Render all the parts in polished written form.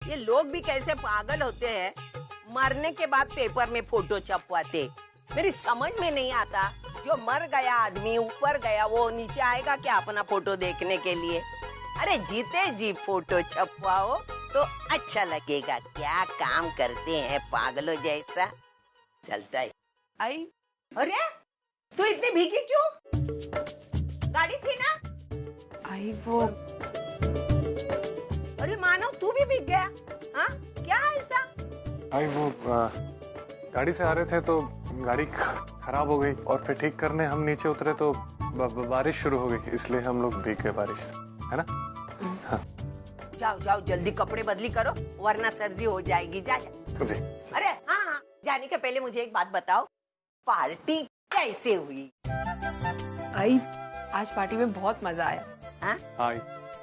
ये लोग भी कैसे पागल होते हैं, मरने के बाद पेपर में फोटो छपवाते। मेरी समझ में नहीं आता, जो मर गया आदमी ऊपर गया वो नीचे आएगा क्या अपना फोटो देखने के लिए? अरे जीते जी फोटो छपवाओ तो अच्छा लगेगा। क्या काम करते हैं पागलों जैसा। चलता है। आई, अरे तू इतनी भीगी क्यों? गाड़ी थी ना? आई वो, अरे मानव तू भी भीग गया। हाँ क्या ऐसा? आई वो गाड़ी से आ रहे थे तो गाड़ी खराब हो गई और फिर ठीक करने हम नीचे उतरे तो बारिश शुरू हो गई, इसलिए हम लोग भीग गए बारिश से, है ना? हाँ। जाओ जाओ जल्दी कपड़े बदली करो वरना सर्दी हो जाएगी। जा जी। अरे हाँ हाँ, जाने के पहले मुझे एक बात बताओ, पार्टी कैसे हुई? आई आज पार्टी में बहुत मजा आया। हाँ,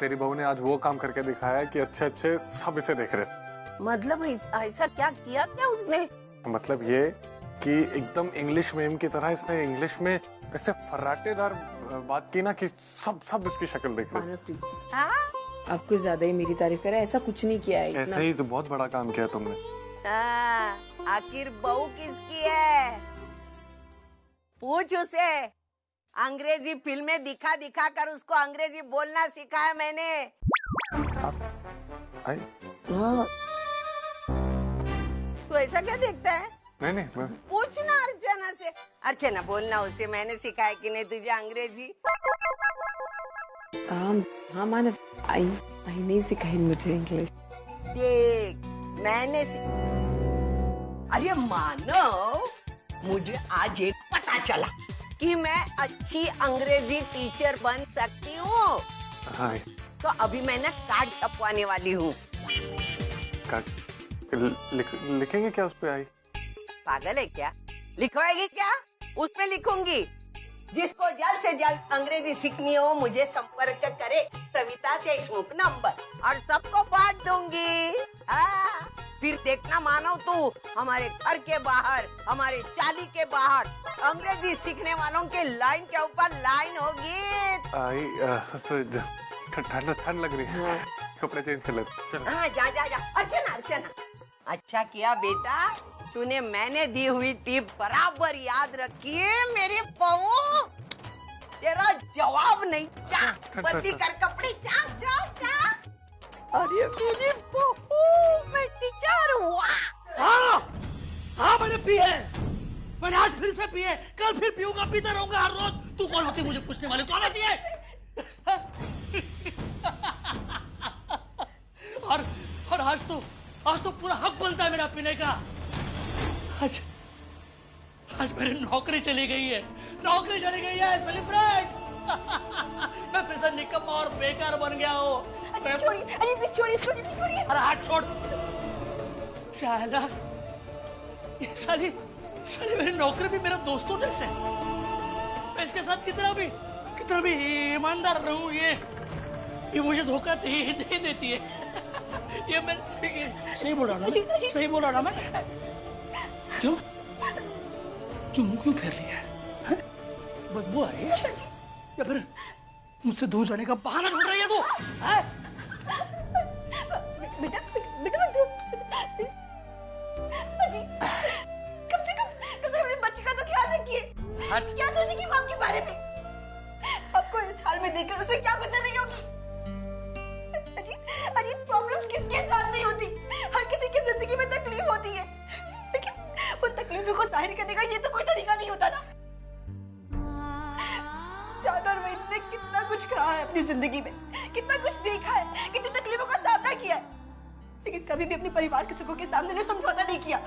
तेरी बहू ने आज वो काम करके दिखाया कि अच्छे अच्छे सब इसे देख रहे। मतलब ऐसा क्या किया क्या उसने? मतलब ये कि एकदम इंग्लिश मेम की तरह इसने इंग्लिश में ऐसे फर्राटेदार बात की ना कि सब इसकी शक्ल देख रहे थे। हाँ? आप कुछ ज्यादा ही मेरी तारीफ करे, ऐसा कुछ नहीं किया है। ऐसा ही तो बहुत बड़ा काम किया तुमने। हाँ, आखिर बहू किसकी है? पूछ उसे। अंग्रेजी फिल्में दिखा दिखा कर उसको अंग्रेजी बोलना सिखाया मैंने। हाँ। तो ऐसा क्या देखता है? नहीं पूछना अर्चना से। अर्चना बोलना उसे, मैंने सिखाया कि नहीं तुझे अंग्रेजी? हाँ मानव, आई नहीं सिखाई मुझे इंग्लिश। देख मैंने अरे मानव, मुझे आज एक पता चला कि मैं अच्छी अंग्रेजी टीचर बन सकती हूँ। हाँ। तो अभी मैं ना कार्ड छपवाने वाली हूँ। लिखेंगे क्या उस पे? आई पागल है क्या? लिखवाएगी क्या? उस पे लिखूंगी, जिसको जल्द से जल्द अंग्रेजी सीखनी हो मुझे संपर्क करे, सविता देशमुख नंबर, और सबको बांट दूंगी। हाँ, फिर देखना मानव तू, हमारे घर के बाहर, हमारे चाली के बाहर अंग्रेजी सीखने वालों के लाइन के ऊपर लाइन होगी। आई ठंड लग रही है, कपड़े चेंज कर लेते। हाँ जा जा जा। अर्चना अर्चना, अच्छा किया बेटा, तूने मैंने दी हुई टिप बराबर याद रखी है मेरी बहू। तेरा जवाब नहीं। जा बदली कर कपड़े, जा जा जा। अरे मेरी बहू, मैं टीचर हुआ। हाँ मैंने पी है, मैंने आज फिर से पी है, कल फिर पीऊंगा, पीता रहूंगा हर रोज। तू कौन होती है मुझे पूछने वाली? कौन होती है? और आज तो पूरा हक बनता है मेरा पीने का। आज मेरी नौकरी चली गई है, सेलिब्रेट। मैं फिर से निकम्मा और बेकार बन गया हूँ। छोड़िए। अरे हाथ छोड़। शायद ये साली मेरी नौकरी भी मेरा दोस्तों जैसे है। मैं इसके साथ कितना भी ईमानदार रहूं, ये मुझे धोखा दे देती है। ये मैं सही बोल रहा ना मैं? क्यों मुंह क्यों फेर लिया है? बदबू आ रही है या फिर मुझसे दूर जाने का बहाना ढूंढ रही है तू? बेटा कम से कम अपने बच्चे का तो ख्याल रखिए। क्या सोचेगी वो आपके बारे में? आपको इस हाल में देखकर उसमें क्या गुजर रही होगी? अरे प्रॉब्लम्स किसके साथ नहीं होती? हर किसी की जिंदगी में तकलीफ होती है, लेकिन उन तकलीफों को जाहिर करने का ये तो कोई तरीका नहीं होता ना। चादर वहीद ने कितना कुछ कहा है अपनी जिंदगी में, कितना कुछ देखा है, कितनी तकलीफों का सामना किया है, लेकिन कभी भी अपने परिवार के सुखों के सामने ने समझौता नहीं किया।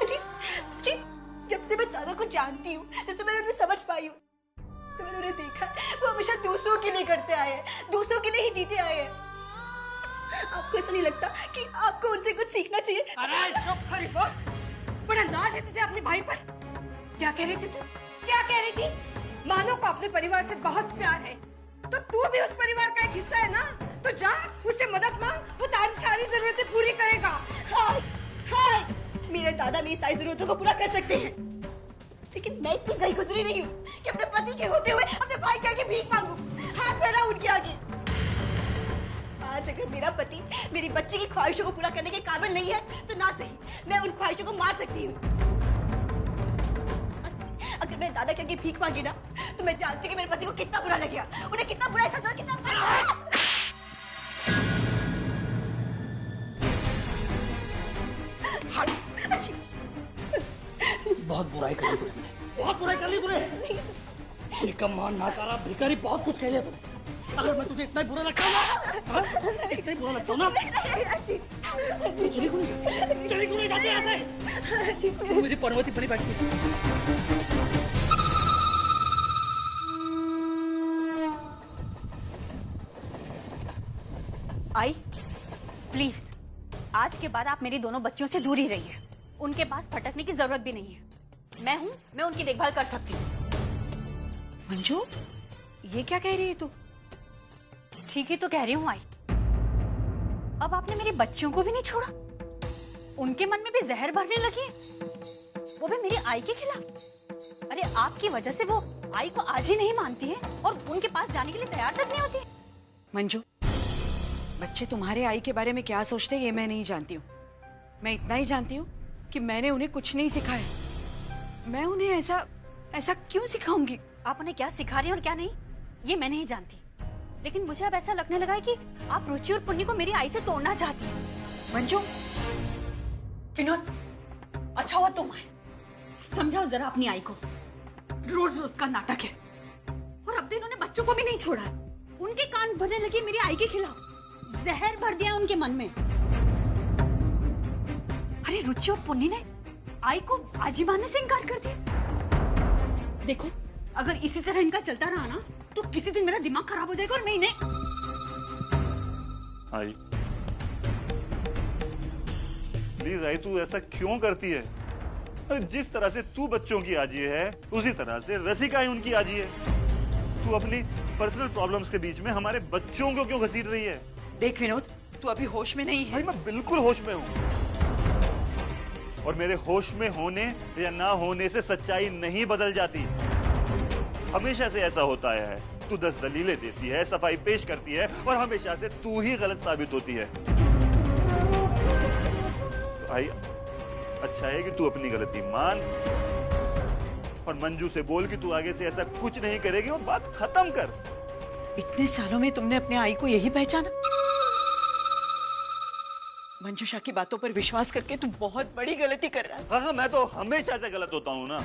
जी, जब से मैं दादा को जानती हूँ, जब से मैंने उन्हें समझ पाई हूँ, जब मैंने उन्हें देखा, वो हमेशा दूसरों के लिए करते आए हैं, दूसरों के लिए ही जीते आए हैं। आपको ऐसा नहीं लगता कि आपको उनसे कुछ सीखना चाहिए? अरे चुप खलीफा, बड़ा नाज है तुझे अपने भाई पर। क्या कह रही थी तू? क्या कह रही थी? मानो को अपने परिवार से बहुत प्यार है, तो तू भी उस परिवार का एक हिस्सा है ना, तो जा उससे मदद मांग, वो तारी सारी जरूरतें पूरी करेगा। हाय हाय, मेरे दादा मेरी सारी जरूरतों को पूरा कर सकते हैं, लेकिन मैं इतनी गई गुजरी नहीं हूँ कि अपने पति के होते हुए अपने भाई के आगे भीख मांगू, हाथ फैला उनके आगे। आज अगर मेरा पति मेरी बच्ची की ख्वाहिशों को पूरा करने के काबिल नहीं है तो ना सही, मैं उन ख्वाहिशों को मार सकती हूँ। अगर मैं दादा के आगे भीख मांगी ना तो मैं जानती हूँ कि मेरे पति को कितना बुरा लगेगा, उन्हें कितना बुरा एहसास होगा, कितना बहुत बुराई कर ली तूने, बहुत बुराई कर ली तूने। निकम्मा, नाकारा, भिखारी, बहुत कुछ कह लिया तूने। अगर मैं तुझे इतना ही बुरा लगता हूँ ना, इतना ही बुरा लगता हूँ ना, चली क्यों नहीं जाती यहाँ से? तू मेरी पर्वती बड़ी बैठती है। आई, प्लीज आज के बाद आप मेरी दोनों बच्चियों से दूर ही रहिए। उनके पास भटकने की जरूरत भी नहीं है। मैं हूँ, मैं उनकी देखभाल कर सकती हूँ। मंजू, ये क्या कह रही है तू? ठीक ही तो कह रही हूँ आई। अब आपने मेरी बच्चियों को भी नहीं छोड़ा, उनके मन में भी जहर भरने लगी है, वो भी मेरी आई के खिलाफ। अरे आपकी वजह से वो आई को आज ही नहीं मानती है और उनके पास जाने के लिए तैयार तक नहीं होती। मंजू, बच्चे तुम्हारे आई के बारे में क्या सोचते हैं ये मैं नहीं जानती हूँ। मैं इतना ही जानती हूँ कि मैंने उन्हें कुछ नहीं सिखाया। मैं उन्हें ऐसा क्यों सिखाऊंगी? आप उन्हें क्या सिखा रही हैं और क्या नहीं ये मैं नहीं जानती, लेकिन मुझे अब ऐसा लगने लगा है कि आप रुचि और पुण्य को मेरी आई से तोड़ना चाहती हैं। मंजू, विनोद, अच्छा हुआ तुम आए। समझाओ जरा अपनी आई को, रोज रोज का नाटक है और अब तो इन्होंने बच्चों को भी नहीं छोड़ा है। उनके कान भरने लगे मेरी आई के खिलाफ, जहर भर दिया उनके मन में। अरे रुचि और पुण्य ने आई को बाजी मारने से इनकार कर दिया। देखो अगर इसी तरह इनका चलता रहा ना तो किसी दिन मेरा दिमाग खराब हो जाएगा और मैं इन्हें। आई प्लीज आई, तू ऐसा क्यों करती है? अरे जिस तरह से तू बच्चों की आजी है उसी तरह से रसिका ही उनकी आजी है। तू अपनी पर्सनल प्रॉब्लम्स के बीच में हमारे बच्चों को क्यों घसीट रही है? देख विनोद, तू अभी होश में नहीं है। भाई मैं बिल्कुल होश में हूँ और मेरे होश में होने या ना होने से सच्चाई नहीं बदल जाती। हमेशा से ऐसा होता है, तू 10 दलीलें देती है, सफाई पेश करती है और हमेशा से तू ही गलत साबित होती है। तो भाई अच्छा है कि तू अपनी गलती मान और मंजू से बोल कि तू आगे से ऐसा कुछ नहीं करेगी और बात खत्म कर। इतने सालों में तुमने अपने आई को यही पहचाना? मंजूषा की बातों पर विश्वास करके तू बहुत बड़ी गलती कर रहा है। हाँ, मैं तो हमेशा से गलत होता हूँ ना।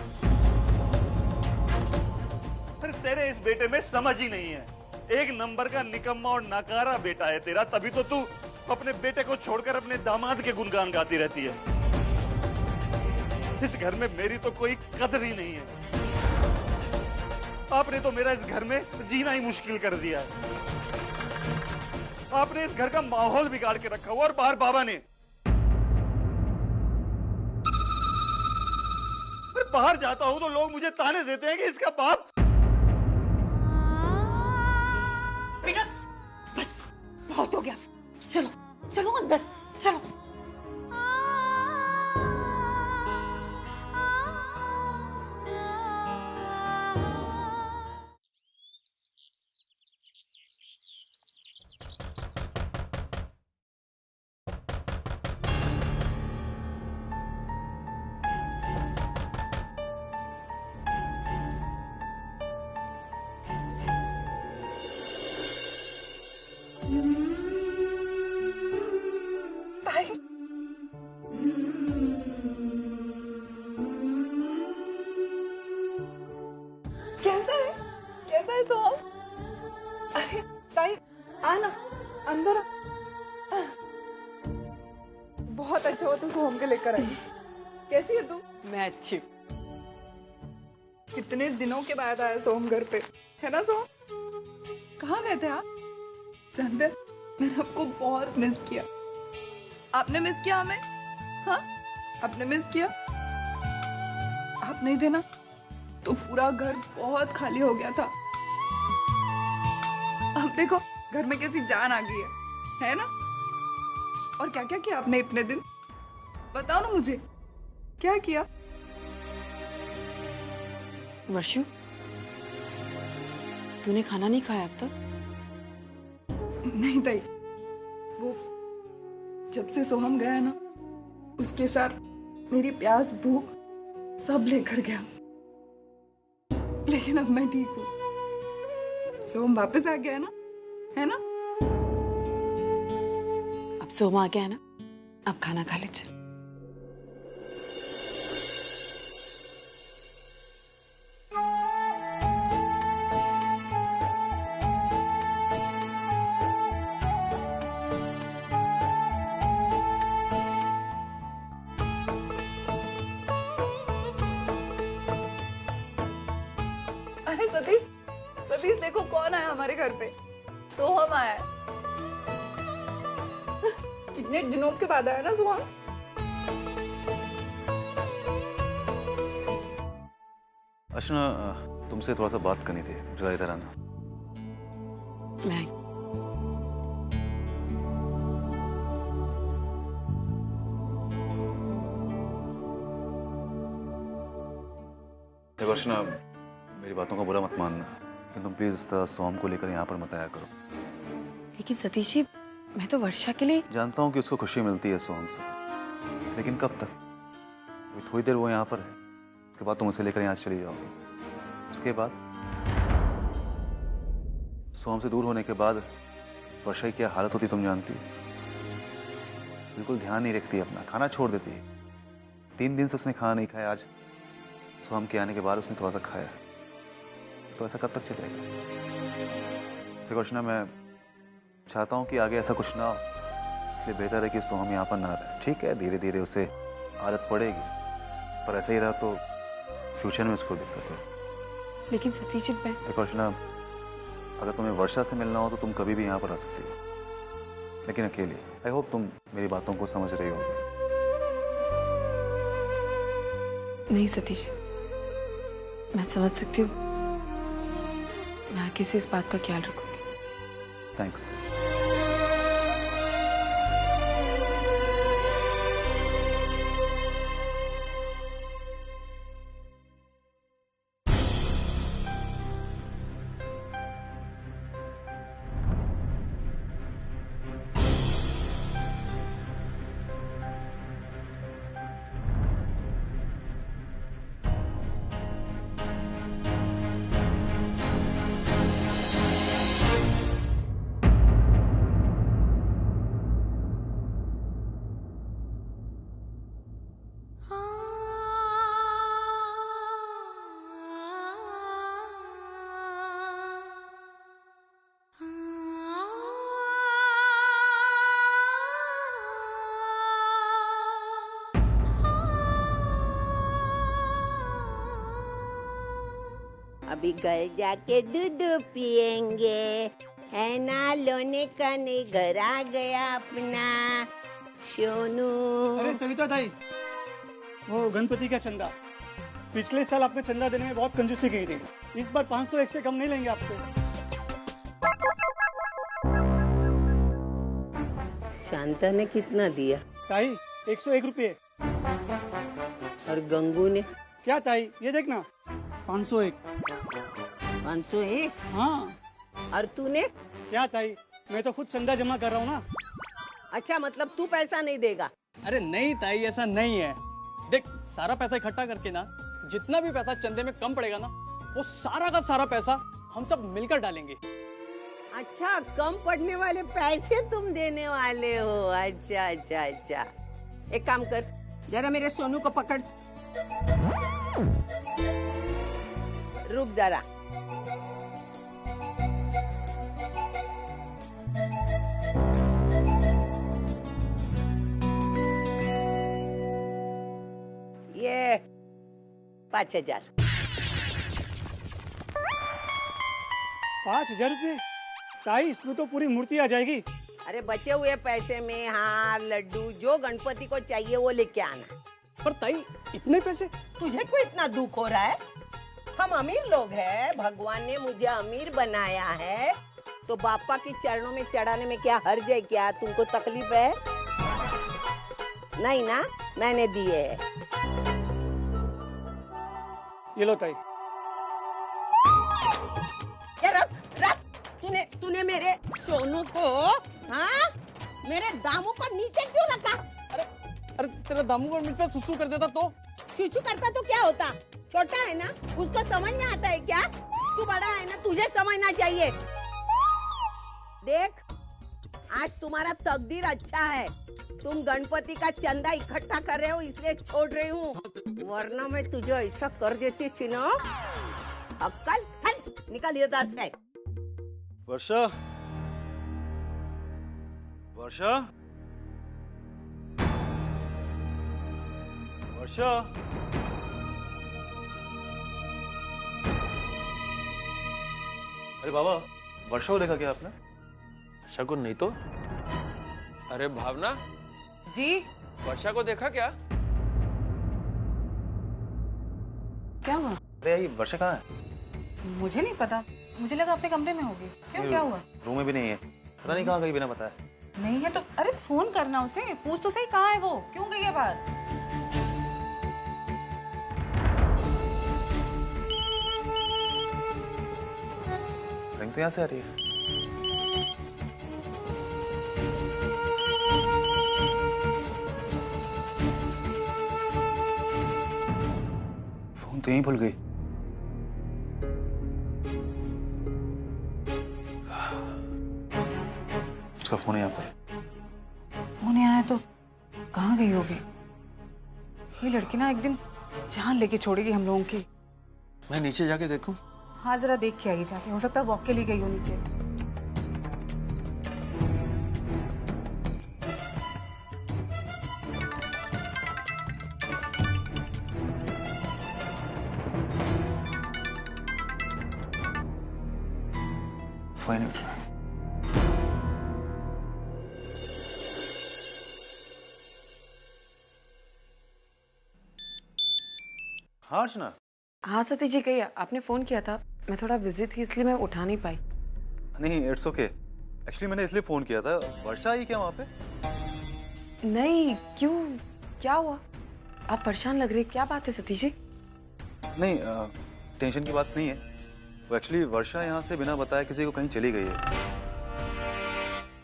अरे तेरे इस बेटे में समझ ही नहीं है। एक नंबर का निकम्मा और नाकारा बेटा है तेरा, तभी तो तू अपने बेटे को छोड़कर अपने दामाद के गुणगान गाती रहती है। इस घर में मेरी तो कोई कदर ही नहीं है। आपने तो मेरा इस घर में जीना ही मुश्किल कर दिया है। आपने इस घर का माहौल बिगाड़ के रखा हुआ और बाहर बाबा ने। अरे बाहर जाता हूं तो लोग मुझे ताने देते हैं कि इसका बाप। बस बहुत हो गया, चलो चलो अंदर चलो। कैसा है सोहम? अरे ताई आना अंदर आ। बहुत अच्छा हुआ तू सोहम के लेकर आई। कैसी है तू? मैं अच्छी। कितने दिनों के बाद आया सोहम घर पे, है ना सोहम? कहाँ गए थे आप? जानते मैंने आपको बहुत मिस किया। आपने मिस किया हमें? हाँ आपने मिस किया। आप नहीं थे ना तो पूरा घर बहुत खाली हो गया था। अब देखो घर में कैसी जान आ गई है ना? और क्या क्या किया आपने इतने दिन? बताओ ना मुझे, क्या किया? वर्षु, तूने खाना नहीं खाया अब तक? नहीं ताई, वो जब से सोहम गया है ना, उसके साथ मेरी प्यास भूख सब लेकर गया। लेकिन अब मैं ठीक हूँ। सोहम वापस आ गया है ना? अब सोहम आ गया है ना, अब खाना खा लीजिए। अरे सतीश, सतीश देखो कौन आया हमारे घर पे। सोहम आया है। कितने दिनों के बाद आया ना सोहम। अर्चना, तुमसे थोड़ा सा बात करनी थी, जरा इधर आना। मैं देखो अर्चना, मेरी बातों का बुरा मत मानना, लेकिन तुम प्लीज सोहम को लेकर यहाँ पर मत आया करो। लेकिन सतीश जी, मैं तो वर्षा के लिए जानता हूँ कि उसको खुशी मिलती है सोहम से, लेकिन कब तक? अभी थोड़ी देर वो यहाँ पर है, उसके बाद तुम उसे लेकर यहाँ चली जाओगे। उसके बाद सोहम से दूर होने के बाद वर्षा की क्या हालत होती तुम जानती हो। बिल्कुल ध्यान नहीं रखती अपना, खाना छोड़ देती है। 3 दिन से उसने खाना नहीं खाया। आज सोहम के आने के बाद उसने थोड़ा सा खाया, तो ऐसा कब तक चलेगा? देखो अर्चना, मैं चाहता हूँ कि आगे ऐसा कुछ ना हो, इसलिए बेहतर है कि सोहम यहाँ पर ना रहे। ठीक है, धीरे धीरे उसे आदत पड़ेगी, पर ऐसा ही रहा तो फ्यूचर में उसको दिक्कत है। लेकिन सतीश जी, देखो अर्चना, अगर तुम्हें वर्षा से मिलना हो तो तुम कभी भी यहाँ पर आ सकती हो, लेकिन अकेले। आई होप तुम मेरी बातों को समझ रही होगी। नहीं सतीश, मैं समझ सकती हूँ। मैं आगे से इस बात का ख्याल रखूंगी। थैंक्स। अभी घर जाके दूध पिएंगे, है ना? लोने का नहीं, घर आ गया अपना सोनू। अरे सविता ताई, वो गणपति का चंदा, पिछले साल आपने चंदा देने में बहुत कंजूसी की थी। इस बार 501 से कम नहीं लेंगे आपसे। शांता ने कितना दिया? ताई 101 रुपये। और गंगू ने? क्या ताई, ये देखना 501। 501? हाँ। और तूने? क्या ताई, मैं तो खुद चंदा जमा कर रहा हूँ ना। अच्छा, मतलब तू पैसा नहीं देगा? अरे नहीं ताई, ऐसा नहीं है। देख, सारा पैसा इकट्ठा करके ना, जितना भी पैसा चंदे में कम पड़ेगा ना, वो सारा का सारा पैसा हम सब मिलकर डालेंगे। अच्छा, कम पड़ने वाले पैसे तुम देने वाले हो? अच्छा अच्छा अच्छा। एक काम कर, जरा मेरे सोनू को पकड़। रुक जरा। ये 5,000। 5,000 रुपये? ताई, इसमें तो पूरी मूर्ति आ जाएगी। अरे बचे हुए पैसे में हार, लड्डू, जो गणपति को चाहिए वो लेके आना। पर ताई, इतने पैसे? तुझे क्यों इतना दुख हो रहा है? हम अमीर लोग हैं, भगवान ने मुझे अमीर बनाया है, तो बापा के चरणों में चढ़ाने में क्या हर्ज है? क्या तुमको तकलीफ है? नहीं ना, मैंने दिए है। ये लो ताई। ये रख रख। तूने मेरे सोनू को, हाँ, मेरे दामू को नीचे क्यों रखा? अरे तेरा दामू को मुझ पे सुसु कर देता तो? चूचू करता तो क्या होता? छोटा है ना, उसको समझ में आता है क्या? तू बड़ा है ना, तुझे समझना चाहिए। देख, आज तुम्हारा तकदीर अच्छा है। तुम गणपति का चंदा इकट्ठा कर रहे हो इसलिए छोड़ रही हूँ, वरना मैं तुझे ऐसा कर देती थी ना। अक्कल निकल इधर से। वर्षा, वर्षा, वर्षा। अरे बाबा, वर्षा को देखा क्या आपने? शकुन नहीं तो। अरे भावना जी वर्षा को देखा क्या? क्या हुआ? अरे यही वर्षा कहाँ है? मुझे नहीं पता, मुझे लगा अपने कमरे में होगी। क्यों, क्या हुआ? रूम में भी नहीं है, पता नहीं कहाँ गई बिना बताए। नहीं है तो अरे फोन करना उसे, पूछ तो सही कहाँ है वो, क्यों गई है बाहर? रिंग तो यहाँ से आ रही है। फोन तो यहीं भूल गई। उसका फोन है यहाँ पर। फोन आया तो कहाँ गई होगी? ये लड़की ना एक दिन जान लेके छोड़ेगी हम लोगों की। मैं नीचे जाके देखूं? हाँ जरा देख के आइए जाके, हो सकता है वॉक के लिए गई हो नीचे। फोन नहीं उठ रहा। हाँ अर्चना। हाँ सती जी कहिए, आपने फोन किया था, मैं थोड़ा बिजी थी इसलिए मैं उठा नहीं पाई। नहीं इट्स ओके, एक्चुअली मैंने इसलिए फोन किया था। वर्षा आई क्या वहाँ पे? नहीं, क्यों, क्या हुआ? आप परेशान लग रहे, क्या बात है सती जी? नहीं टेंशन की बात नहीं है। वो एक्चुअली वर्षा यहाँ से बिना बताए किसी को कहीं चली गई है,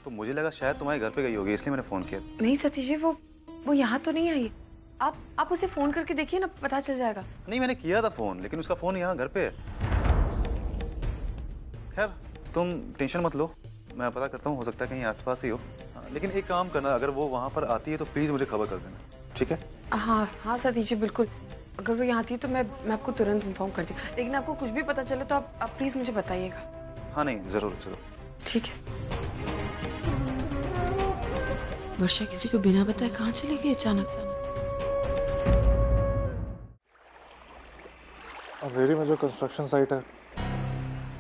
तो मुझे लगा शायद तुम्हारे घर पे गई होगी, इसलिए मैंने फोन किया। नहीं सती जी, वो यहाँ तो नहीं आई। आप उसे फोन करके देखिए ना, पता चल जाएगा। नहीं मैंने किया था फोन, लेकिन उसका फोन यहाँ घर पे है। खैर तुम टेंशन मत लो, मैं पता करता हूँ, हो सकता है कहीं आसपास ही हो। लेकिन एक काम करना, अगर वो वहाँ पर आती है तो प्लीज मुझे खबर कर देना, ठीक है? हाँ हाँ सती जी बिल्कुल, अगर वो यहाँ आती है तो मैं आपको तुरंत इन्फॉर्म करती हूँ। लेकिन आपको कुछ भी पता चले तो आप प्लीज मुझे बताइएगा। हाँ नहीं जरूर जरूर। ठीक है। वर्षा किसी को बिना बताए कहाँ चली गई अचानक? अंधेरी में जो कंस्ट्रक्शन साइट है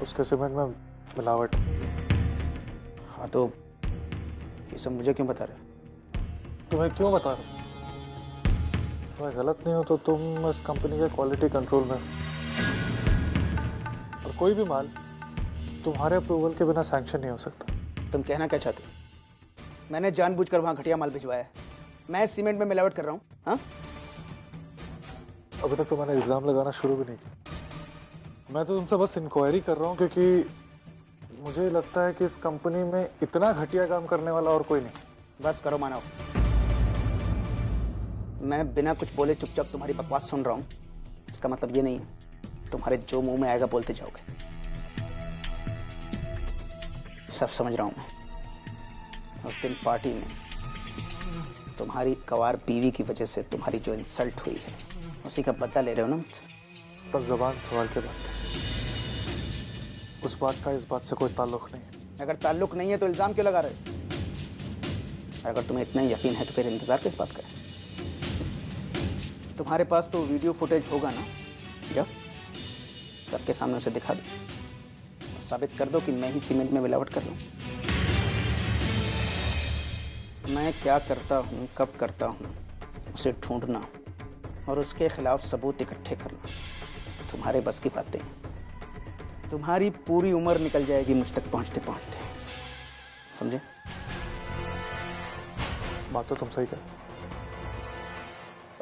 उसके सीमेंट में मिलावट। हाँ तो ये सब मुझे क्यों बता रहे? तुम्हें क्यों बता रहा हूँ? तुम्हें गलत नहीं हो तो तुम इस कंपनी के क्वालिटी कंट्रोल में, और कोई भी माल तुम्हारे अप्रूवल के बिना सैंक्शन नहीं हो सकता। तुम कहना क्या चाहते हो? मैंने जानबूझकर वहाँ घटिया माल भिजवाया है, मैं सीमेंट में मिलावट कर रहा हूँ? हाँ अभी तक तो मैंने इल्जाम लगाना शुरू भी नहीं किया। मैं तो तुमसे बस इंक्वायरी कर रहा हूँ, क्योंकि मुझे लगता है कि इस कंपनी में इतना घटिया काम करने वाला और कोई नहीं। बस करो मानव, मैं बिना कुछ बोले चुपचाप तुम्हारी बकवास सुन रहा हूँ, इसका मतलब ये नहीं है तुम्हारे जो मुंह में आएगा बोलते जाओगे। सब समझ रहा हूँ मैं। उस दिन पार्टी में तुम्हारी गवार बीवी की वजह से तुम्हारी जो इंसल्ट हुई है उसी का बदला ले रहे हो ना मुझसे? बस जबान सवाल के बाद, उस बात का इस बात से कोई ताल्लुक नहीं है। अगर ताल्लुक नहीं है तो इल्जाम क्यों लगा रहे हो? अगर तुम्हें इतना यकीन है तो फिर इंतजार किस बात का है? तुम्हारे पास तो वीडियो फुटेज होगा ना, जाओ सबके सामने उसे दिखा दो और साबित कर दो कि मैं ही सीमेंट में मिलावट कर रहा हूँ। मैं क्या करता हूँ, कब करता हूँ, उसे ढूंढना और उसके खिलाफ सबूत इकट्ठे करना तुम्हारे बस की बातें हैं। तुम्हारी पूरी उम्र निकल जाएगी मुझ तक पहुँचते पहुँचते, समझे? बात तो तुम सही कर,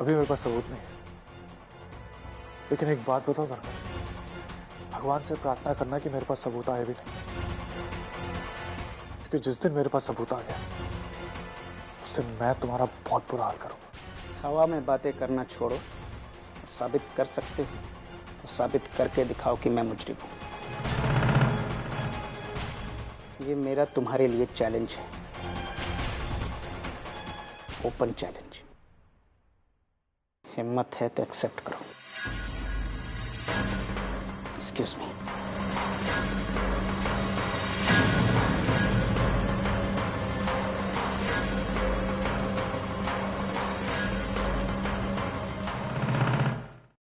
अभी मेरे पास सबूत नहीं है, लेकिन एक बात बताओ दरकार, भगवान से प्रार्थना करना कि मेरे पास सबूत आए भी नहीं, क्योंकि जिस दिन मेरे पास सबूत आ गया दिन मैं तुम्हारा बहुत बुरा हाल करूंगा। हवा में बातें करना छोड़ो, साबित कर सकते हो तो साबित करके दिखाओ कि मैं मुजरिम हूं। ये मेरा तुम्हारे लिए चैलेंज है, ओपन चैलेंज। हिम्मत है तो एक्सेप्ट करो। Excuse me.